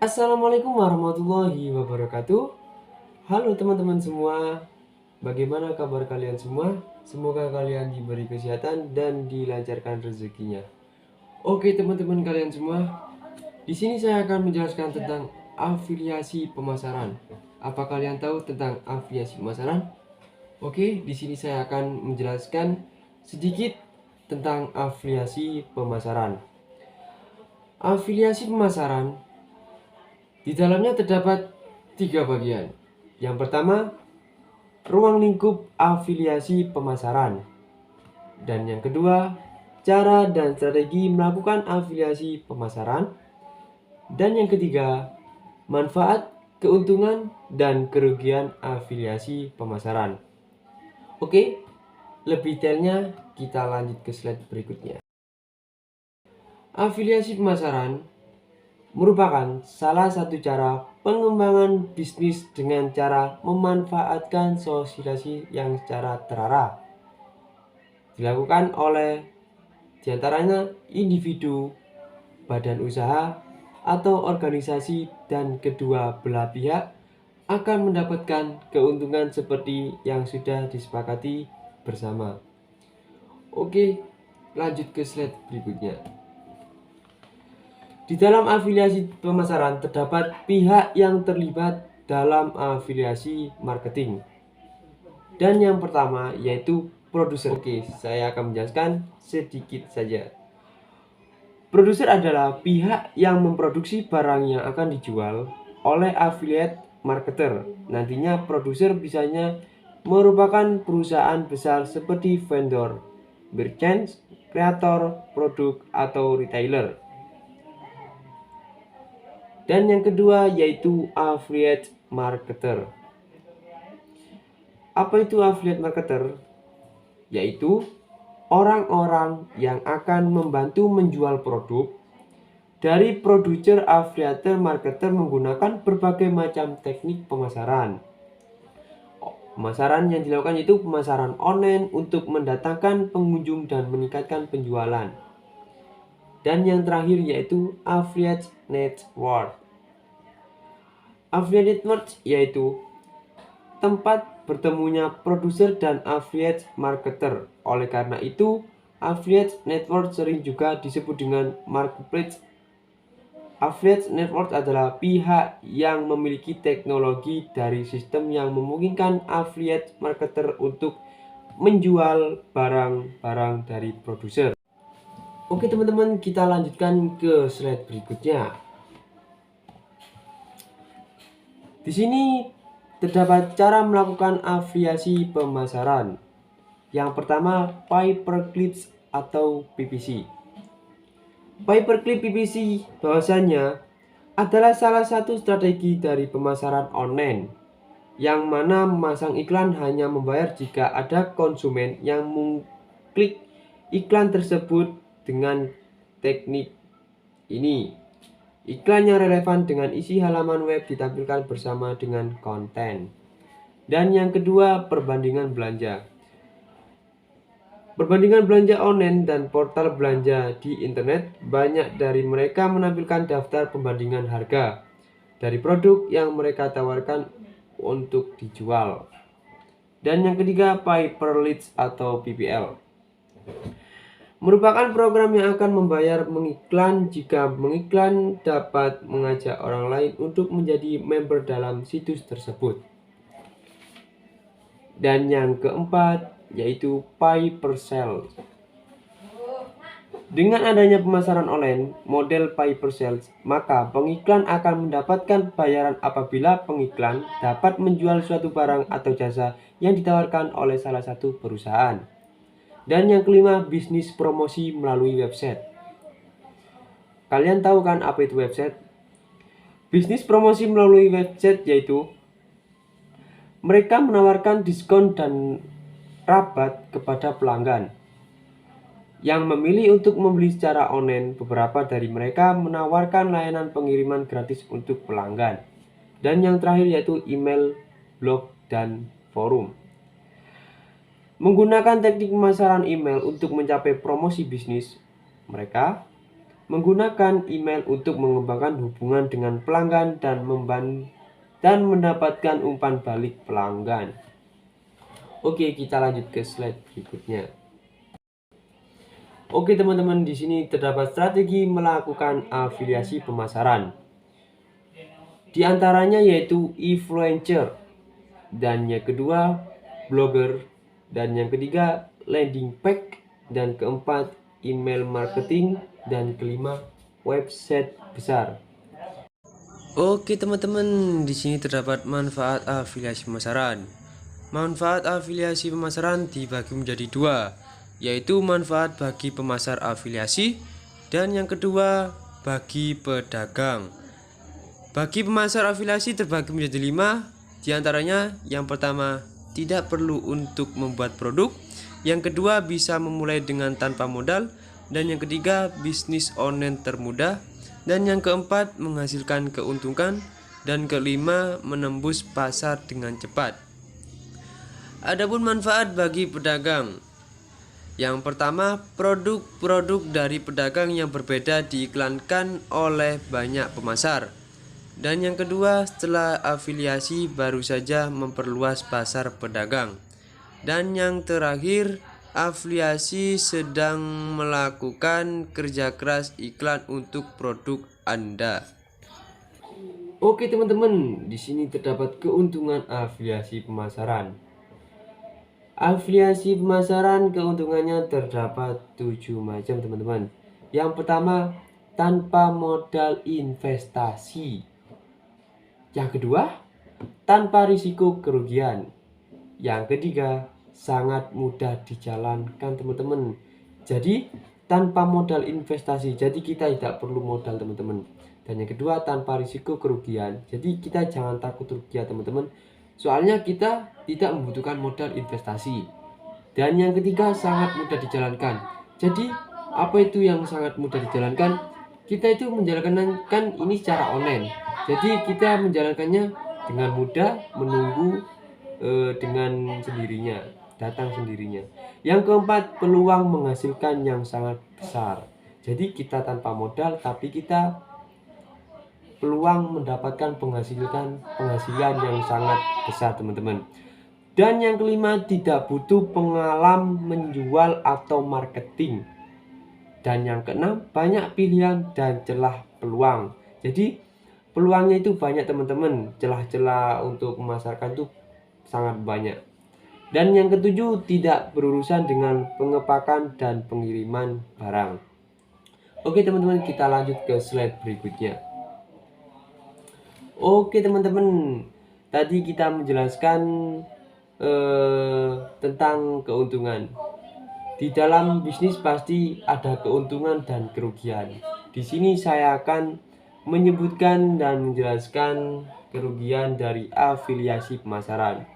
Assalamualaikum warahmatullahi wabarakatuh. Halo teman-teman semua, bagaimana kabar kalian semua? Semoga kalian diberi kesehatan dan dilancarkan rezekinya. Oke teman-teman kalian semua, di sini saya akan menjelaskan tentang afiliasi pemasaran. Apa kalian tahu tentang afiliasi pemasaran? Oke, di sini saya akan menjelaskan sedikit tentang afiliasi pemasaran. Afiliasi pemasaran di dalamnya terdapat tiga bagian. Yang pertama, ruang lingkup afiliasi pemasaran. Dan yang kedua, cara dan strategi melakukan afiliasi pemasaran. Dan yang ketiga, manfaat, keuntungan, dan kerugian afiliasi pemasaran. Oke, lebih detailnya kita lanjut ke slide berikutnya. Afiliasi pemasaran merupakan salah satu cara pengembangan bisnis dengan cara memanfaatkan sosialisasi yang secara terarah dilakukan oleh diantaranya individu, badan usaha, atau organisasi, dan kedua belah pihak akan mendapatkan keuntungan seperti yang sudah disepakati bersama. Oke, lanjut ke slide berikutnya. Di dalam afiliasi pemasaran terdapat pihak yang terlibat dalam afiliasi marketing. Dan yang pertama yaitu produser. Oke, saya akan menjelaskan sedikit saja. Produser adalah pihak yang memproduksi barang yang akan dijual oleh affiliate marketer. Nantinya produser bisanya merupakan perusahaan besar seperti vendor, merchant, kreator produk, atau retailer. Dan yang kedua yaitu affiliate marketer. Apa itu affiliate marketer? Yaitu orang-orang yang akan membantu menjual produk dari produser. Affiliate marketer menggunakan berbagai macam teknik pemasaran. Pemasaran yang dilakukan itu pemasaran online untuk mendatangkan pengunjung dan meningkatkan penjualan. Dan yang terakhir yaitu affiliate network. Affiliate network yaitu tempat bertemunya produser dan affiliate marketer. Oleh karena itu, affiliate network sering juga disebut dengan marketplace. Affiliate network adalah pihak yang memiliki teknologi dari sistem yang memungkinkan affiliate marketer untuk menjual barang-barang dari produser. Oke teman-teman, kita lanjutkan ke slide berikutnya. Di sini terdapat cara melakukan afiliasi pemasaran. Yang pertama, pay-per-click atau PPC. Pay-per-click PPC bahwasanya adalah salah satu strategi dari pemasaran online, yang mana memasang iklan hanya membayar jika ada konsumen yang mengklik iklan tersebut. Dengan teknik ini, iklan yang relevan dengan isi halaman web ditampilkan bersama dengan konten. Dan yang kedua, perbandingan belanja. Perbandingan belanja online dan portal belanja di internet, banyak dari mereka menampilkan daftar pembandingan harga dari produk yang mereka tawarkan untuk dijual. Dan yang ketiga, pay per leads atau PPL. Merupakan program yang akan membayar mengiklan jika mengiklan dapat mengajak orang lain untuk menjadi member dalam situs tersebut. Dan yang keempat yaitu pay per sale. Dengan adanya pemasaran online model pay per sales, maka pengiklan akan mendapatkan bayaran apabila pengiklan dapat menjual suatu barang atau jasa yang ditawarkan oleh salah satu perusahaan. Dan yang kelima, bisnis promosi melalui website. Kalian tahu kan apa itu website? Bisnis promosi melalui website yaitu mereka menawarkan diskon dan rabat kepada pelanggan yang memilih untuk membeli secara online. Beberapa dari mereka menawarkan layanan pengiriman gratis untuk pelanggan. Dan yang terakhir yaitu email, blog, dan forum. Menggunakan teknik pemasaran email untuk mencapai promosi bisnis mereka, menggunakan email untuk mengembangkan hubungan dengan pelanggan dan mendapatkan umpan balik pelanggan. Oke, kita lanjut ke slide berikutnya. Oke teman-teman, di sini terdapat strategi melakukan afiliasi pemasaran. Di antaranya yaitu influencer, dan yang kedua blogger, dan yang ketiga landing page, dan keempat email marketing, dan kelima website besar. Oke teman-teman, di sini terdapat manfaat afiliasi pemasaran. Manfaat afiliasi pemasaran dibagi menjadi dua, yaitu manfaat bagi pemasar afiliasi dan yang kedua bagi pedagang. Bagi pemasar afiliasi terbagi menjadi 5, diantaranya yang pertama tidak perlu untuk membuat produk, yang kedua bisa memulai dengan tanpa modal, dan yang ketiga bisnis online termudah, dan yang keempat menghasilkan keuntungan, dan kelima menembus pasar dengan cepat. Adapun manfaat bagi pedagang, yang pertama produk-produk dari pedagang yang berbeda diiklankan oleh banyak pemasar, dan yang kedua setelah afiliasi baru saja memperluas pasar pedagang, dan yang terakhir afiliasi sedang melakukan kerja keras iklan untuk produk Anda. Oke teman-teman, di sini terdapat keuntungan afiliasi pemasaran. Afiliasi pemasaran keuntungannya terdapat 7 macam teman-teman. Yang pertama, tanpa modal investasi. Yang kedua, tanpa risiko kerugian. Yang ketiga, sangat mudah dijalankan teman-teman. Jadi tanpa modal investasi, jadi kita tidak perlu modal teman-teman. Dan yang kedua, tanpa risiko kerugian, jadi kita jangan takut rugi ya teman-teman, soalnya kita tidak membutuhkan modal investasi. Dan yang ketiga, sangat mudah dijalankan. Jadi apa itu yang sangat mudah dijalankan? Kita itu menjalankan ini secara online, jadi kita menjalankannya dengan mudah, menunggu dengan sendirinya, datang sendirinya. Yang keempat, peluang menghasilkan yang sangat besar. Jadi kita tanpa modal tapi kita peluang mendapatkan penghasilan yang sangat besar teman-teman. Dan yang kelima, tidak butuh pengalaman menjual atau marketing. Dan yang keenam, banyak pilihan dan celah peluang. Jadi peluangnya itu banyak teman-teman, celah-celah untuk memasarkan itu sangat banyak. Dan yang ketujuh, tidak berurusan dengan pengepakan dan pengiriman barang. Oke teman-teman, kita lanjut ke slide berikutnya. Oke teman-teman, tadi kita menjelaskan tentang keuntungan. Di dalam bisnis pasti ada keuntungan dan kerugian. Di sini saya akan menyebutkan dan menjelaskan kerugian dari afiliasi pemasaran.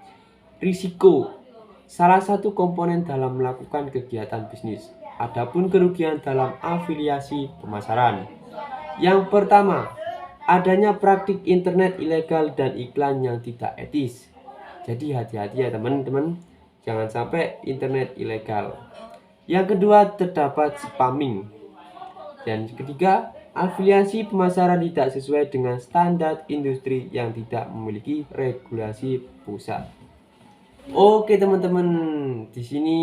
Risiko, salah satu komponen dalam melakukan kegiatan bisnis. Adapun kerugian dalam afiliasi pemasaran. Yang pertama, adanya praktik internet ilegal dan iklan yang tidak etis. Jadi hati-hati ya teman-teman, jangan sampai internet ilegal. Yang kedua, terdapat spamming. Dan ketiga, afiliasi pemasaran tidak sesuai dengan standar industri yang tidak memiliki regulasi pusat. Oke teman-teman, di sini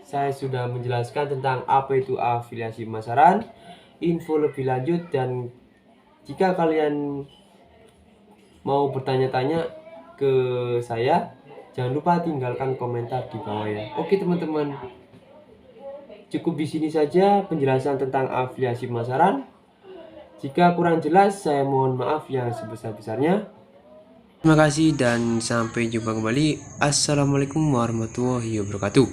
saya sudah menjelaskan tentang apa itu afiliasi pemasaran, info lebih lanjut, dan jika kalian mau bertanya-tanya ke saya, jangan lupa tinggalkan komentar di bawah ya. Oke teman-teman, cukup di sini saja penjelasan tentang afiliasi pemasaran. Jika kurang jelas, saya mohon maaf yang sebesar-besarnya. Terima kasih dan sampai jumpa kembali. Assalamualaikum warahmatullahi wabarakatuh.